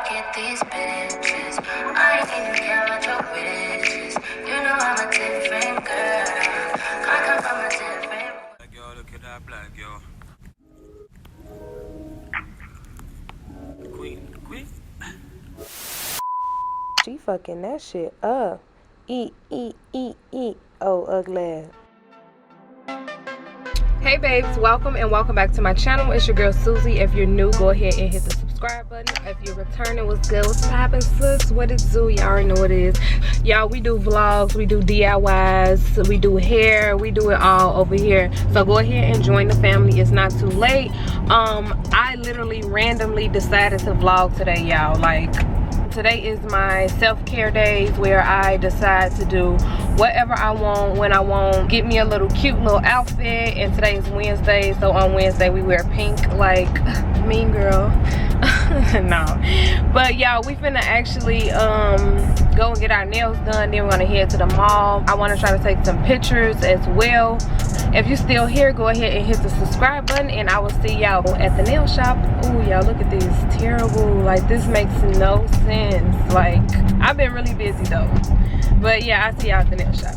get these bitches. I ain't even care about your wishes. You know I'm a different girl. I come from a different. Black girl, look at that black girl. Queen. She fucking that shit up. Eat. Oh, ugly. Hey babes, welcome and welcome back to my channel. It's your girl Susie. If you're new, go ahead and hit the subscribe button. If you're returning, what's good? What's poppin', sis? What it do? Y'all already know what it is. Y'all, we do vlogs, we do DIYs, we do hair, we do it all over here. So go ahead and join the family. It's not too late. I literally randomly decided to vlog today, y'all. Like, today is my self-care days where I decide to do whatever I want when I want. Get me a little cute little outfit, and today is Wednesday, so on Wednesday we wear pink like mean girl. No, but y'all, we finna actually go and get our nails done, then we're gonna head to the mall. I want to try to take some pictures as well. If you're still here, go ahead and hit the subscribe button, and I will see y'all at the nail shop. Ooh, y'all, look at this. Terrible. Like, this makes no sense. Like, I've been really busy though. But yeah, I'll see y'all at the nail shop.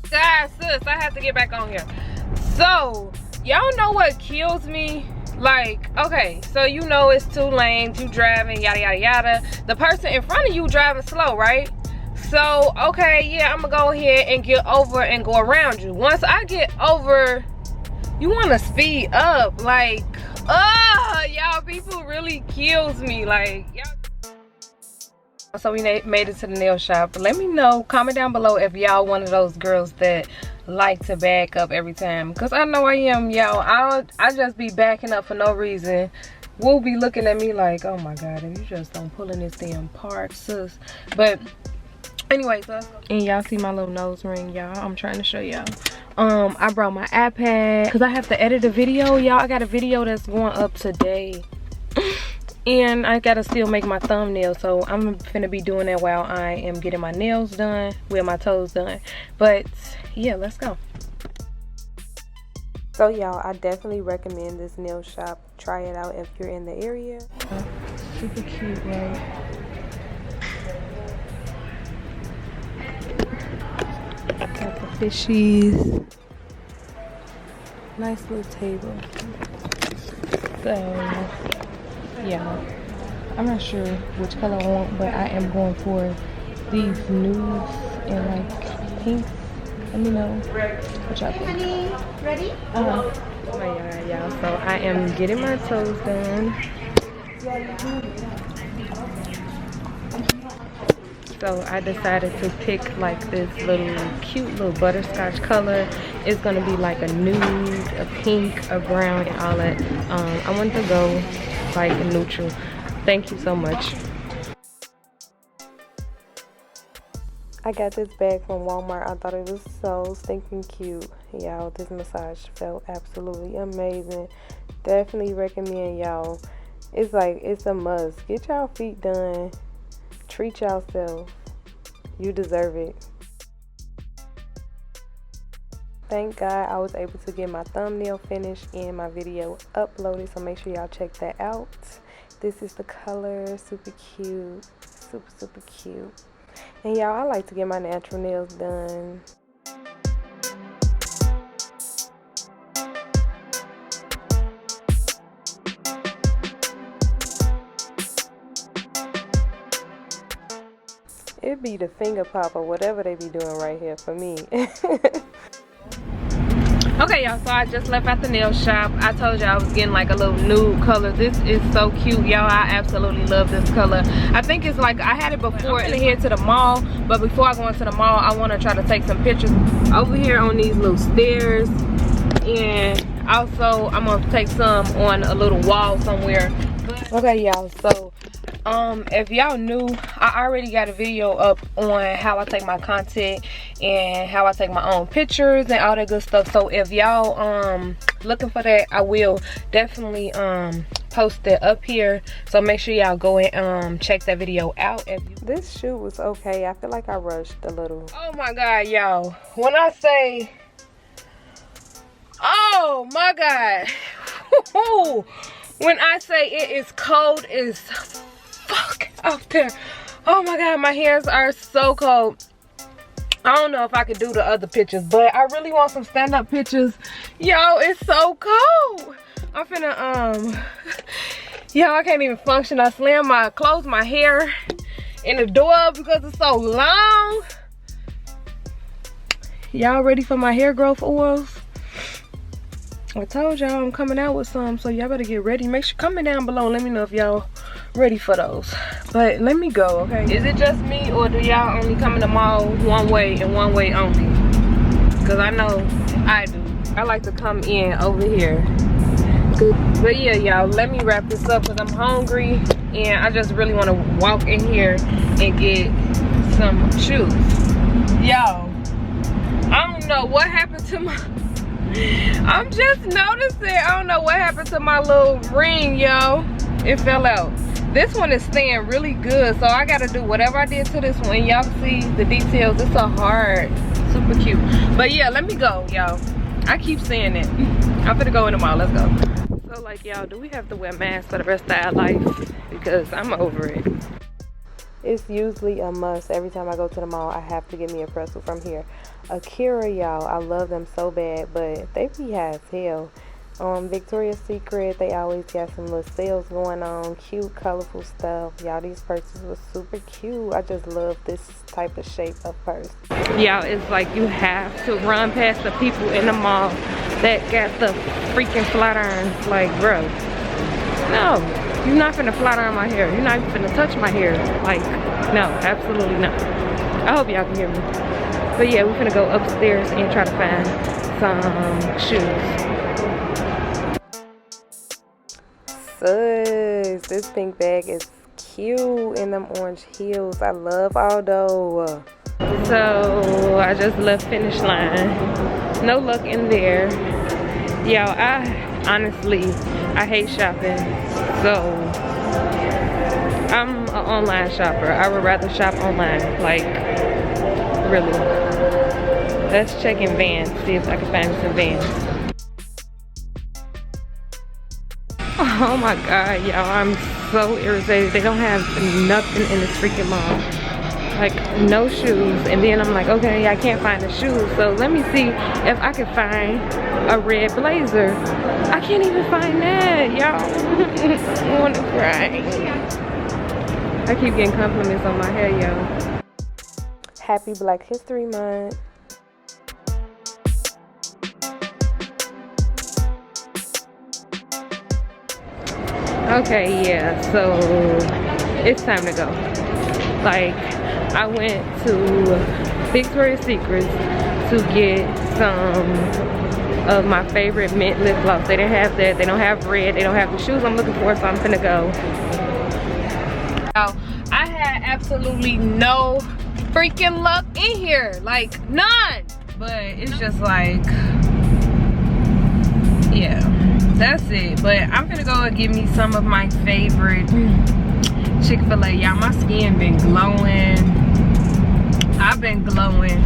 Guys, sis, I have to get back on here. So, y'all know what kills me? Like, okay, so you know it's 2 lanes, you driving, yada yada yada. The person in front of you driving slow, right? So, okay, yeah, I'm gonna go ahead and get over and go around you. Once I get over, you wanna speed up. Like, y'all, people really kills me. Like, y'all. So we made it to the nail shop. Let me know, comment down below if y'all one of those girls that like to back up every time. Because I know I am, y'all. I just be backing up for no reason. Will be looking at me like, oh my God, if you just don't pull in this damn park, sis. But anyway, so, and y'all see my little nose ring, y'all. I'm trying to show y'all. I brought my iPad because I have to edit a video, y'all. I got a video that's going up today. And I gotta still make my thumbnail, so I'm finna be doing that while I am getting my nails done, with my toes done. But yeah, let's go. So y'all, I definitely recommend this nail shop. Try it out if you're in the area. Super cute, right? Got the fishies. Nice little table. So yeah, I'm not sure which color I want, but I am going for these nudes and like pinks. Let me know what y'all think. Honey, ready? Oh my God, y'all. So I am getting my toes done. So I decided to pick like this little cute little butterscotch color. It's gonna be like a nude, a pink, a brown, and all that. I want to go like neutral. Thank you so much. I got this bag from Walmart. I thought it was so stinking cute. Y'all, this massage felt absolutely amazing. Definitely recommend y'all. It's like, it's a must. Get y'all feet done. Treat yourself. You deserve it. Thank God I was able to get my thumbnail finished and my video uploaded, so make sure y'all check that out. This is the color. Super cute. Super cute. And y'all, I like to get my natural nails done. It be the finger pop or whatever they be doing right here for me. Okay, y'all, so I just left at the nail shop. I told y'all I was getting like a little nude color. This is so cute, y'all. I absolutely love this color. I think it's like, I had it before in here to the mall, but before I go into the mall, I want to try to take some pictures over here on these little stairs. And also, I'm going to take some on a little wall somewhere. Okay, y'all, so if y'all new, I already got a video up on how I take my content and how I take my own pictures and all that good stuff. So if y'all looking for that, I will definitely post it up here. So make sure y'all go and check that video out. This shoot was okay. I feel like I rushed a little. Oh my God, y'all, when I say, oh my God, When I say it is cold as fuck out there. Oh my god, my hands are so cold. I don't know if I could do the other pictures, but I really want some stand-up pictures. Yo, it's so cold. I'm finna, yo, I can't even function. I closed my hair in the door because it's so long. Y'all ready for my hair growth oils? I told y'all I'm coming out with some, so y'all better get ready. Make sure, comment down below, let me know if y'all ready for those. But let me go, okay? Is it just me, or do y'all only come in the mall one way and one way only? Because I know I do. I like to come in over here. But yeah, y'all, let me wrap this up because I'm hungry and I just really want to walk in here and get some shoes. Y'all, I don't know what happened to my... I'm just noticing, I don't know what happened to my little ring, yo. It fell out. This one is staying really good, so I gotta do whatever I did to this one. Y'all see the details. It's a hard, super cute. But yeah, let me go, y'all. I keep saying it. I'm gonna go in the mall. Let's go. So like, y'all, do we have to wear masks for the rest of our life? Because I'm over it. It's usually a must. Every time I go to the mall, I have to get me a pretzel from here. Akira, y'all, I love them so bad, but they be high as hell. Victoria's Secret, they always got some little sales going on. Cute, colorful stuff. Y'all, these purses were super cute. I just love this type of shape of purse. Y'all, it's like you have to run past the people in the mall that got the freaking flat irons. Like, bro, no, you're not finna flat iron my hair. You're not even finna touch my hair. Like, no, absolutely not. I hope y'all can hear me. But yeah, we're finna go upstairs and try to find some shoes. Sus, this pink bag is cute in them orange heels. I love Aldo. So I just left Finish Line. No luck in there. Y'all, I hate shopping. So I'm an online shopper. I would rather shop online. Like, really. Let's check in Vans, see if I can find some Vans. Oh my god, y'all, I'm so irritated. They don't have nothing in this freaking mall. Like, no shoes. And then I'm like, okay, I can't find the shoes, so let me see if I can find a red blazer. I can't even find that, y'all. I wanna cry. I keep getting compliments on my hair, y'all. Happy Black History Month. Okay, yeah, so it's time to go. Like, I went to Victoria's Secret to get some of my favorite mint lip gloss. They didn't have that. They don't have red. They don't have the shoes I'm looking for, so I'm finna go. I had absolutely no freaking luck in here. Like, none. But it's just like, yeah. That's it. But I'm gonna go and get me some of my favorite Chick-fil-A. Y'all, my skin been glowing. I've been glowing.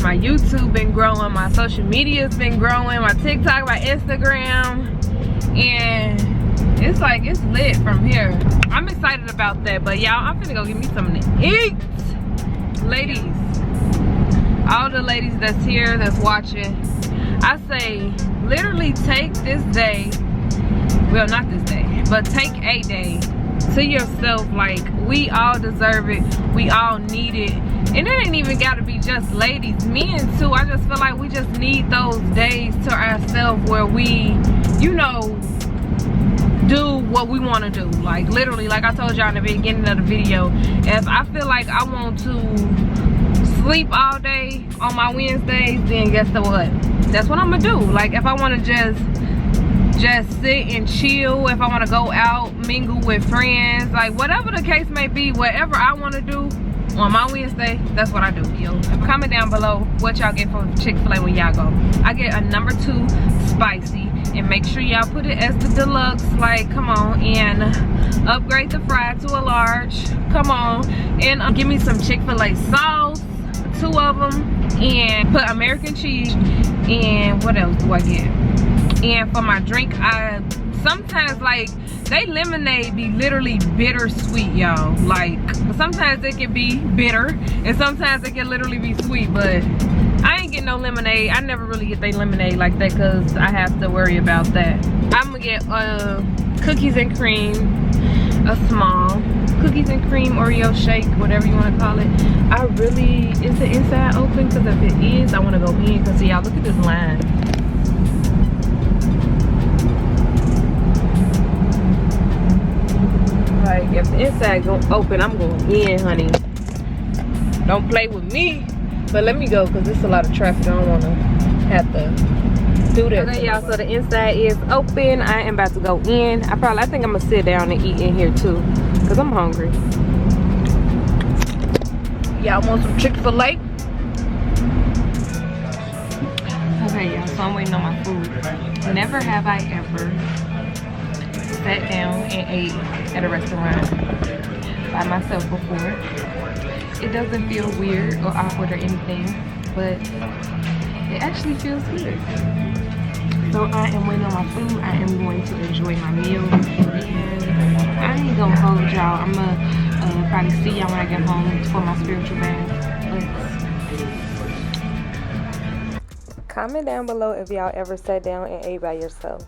My YouTube been growing. My social media's been growing. My TikTok, my Instagram. And it's like, it's lit from here. I'm excited about that. But y'all, I'm gonna go get me something to eat. Ladies, all the ladies that's here, that's watching, I say, literally take this day, well, not this day, but take a day to yourself. Like, we all deserve it, we all need it. And it ain't even gotta be just ladies, men too. I just feel like we just need those days to ourselves where we, you know, do what we want to do. Like, literally, like I told y'all in the beginning of the video, if I feel like I want to sleep all day on my Wednesdays, then guess what? That's what I'm gonna do. Like, if I want to just sit and chill, if I want to go out, mingle with friends, like whatever the case may be, whatever I want to do on my Wednesday, that's what I do, yo. Comment down below what y'all get from Chick-fil-A when y'all go. I get a #2 spicy, and make sure y'all put it as the deluxe. Like, come on, and upgrade the fry to a large. Come on, and give me some Chick-fil-A sauce, 2 of them, and put American cheese. And what else do I get? And for my drink, I sometimes like they lemonade be literally bittersweet, y'all. Like sometimes it can be bitter and sometimes it can literally be sweet, but I ain't getting no lemonade. I never really get they lemonade like that because I have to worry about that. I'm gonna get cookies and cream, a small cookies and cream Oreo shake, whatever you want to call it. I really, is the inside open? Because if it is, I want to go in. Because y'all, look at this line. Like if the inside go open, I'm going in, honey. Don't play with me. But let me go because there's a lot of traffic. I don't want to have to do that. Okay, y'all, so the inside is open. I am about to go in. I think I'm gonna sit down and eat in here too because I'm hungry. Y'all want some Chick-fil-A? Okay, y'all, so I'm waiting on my food. Never have I ever sat down and ate at a restaurant by myself before. It doesn't feel weird or awkward or anything, but it actually feels good. So I am waiting on my food. I am going to enjoy my meal. And I ain't gonna hold y'all. I'm gonna probably see y'all when I get home for my spiritual bath. Comment down below if y'all ever sat down and ate by yourself.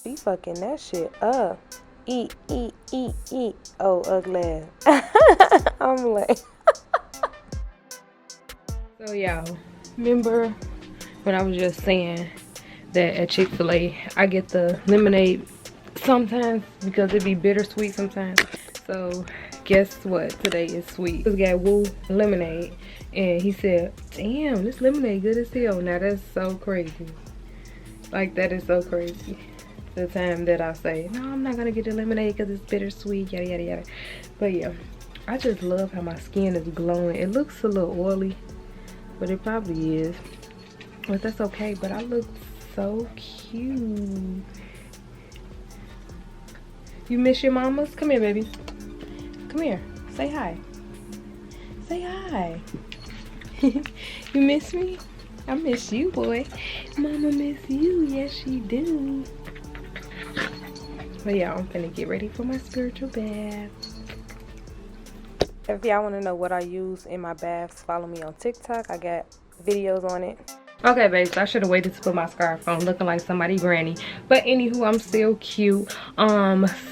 Be fucking that shit up. Eat. Oh, ugly. I'm like. So y'all, remember when I was just saying that at Chick-fil-A I get the lemonade sometimes because it be bittersweet sometimes. So guess what? Today is sweet. This guy Woo lemonade and he said, damn, this lemonade good as hell. Now that's so crazy. Like that is so crazy. The time that I say, no, I'm not gonna get the lemonade because it's bittersweet, yada yada yada. But yeah, I just love how my skin is glowing. It looks a little oily, but it probably is. But that's okay, but I look so cute. You miss your mamas? Come here, baby. Come here. Say hi. Say hi. You miss me? I miss you, boy. Mama miss you. Yes, she do. But yeah, I'm finna get ready for my spiritual bath. If y'all want to know what I use in my baths, follow me on TikTok. I got videos on it. Okay, babes, I should have waited to put my scarf on, looking like somebody granny. But anywho, I'm still cute.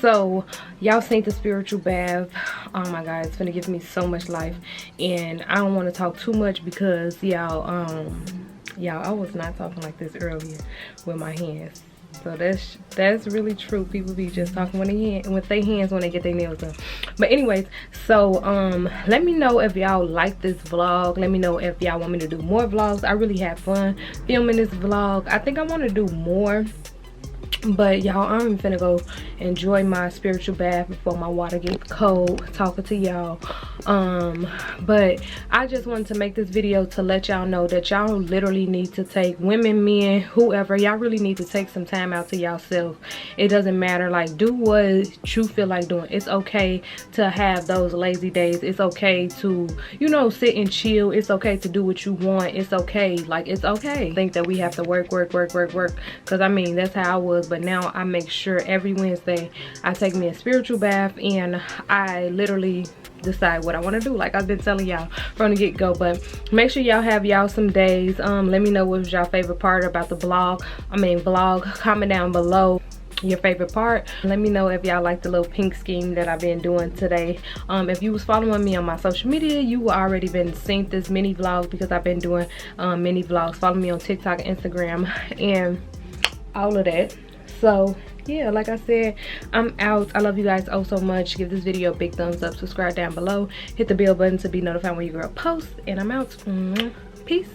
So y'all seen the spiritual bath. Oh my god, it's gonna give me so much life. And I don't want to talk too much because y'all, I was not talking like this earlier with my hands. So that's really true. People be just talking with their hands when they get their nails done. But anyways, so let me know if y'all like this vlog. Let me know if y'all want me to do more vlogs. I really had fun filming this vlog. I think I want to do more. But y'all, I'm finna go enjoy my spiritual bath before my water gets cold talking to y'all. But I just wanted to make this video to let y'all know that y'all literally need to take, women, men, whoever, y'all really need to take some time out to yourself. It doesn't matter, like, do what you feel like doing. It's okay to have those lazy days. It's okay to, you know, sit and chill. It's okay to do what you want. It's okay, like, it's okay. I think that we have to work, because I mean, that's how I was. But now I make sure every Wednesday I take me a spiritual bath and I literally decide what I want to do, like I've been telling y'all from the get-go. But make sure y'all have y'all some days. Let me know what was y'all favorite part about the vlog. Comment down below your favorite part. Let me know if y'all like the little pink scheme that I've been doing today. If you was following me on my social media, you already been seeing this mini vlog because I've been doing mini vlogs. Follow me on TikTok, Instagram, and all of that. So yeah, like I said, I'm out. I love you guys oh so much. Give this video a big thumbs up, subscribe down below, hit the bell button to be notified when your girl posts, and I'm out. Peace.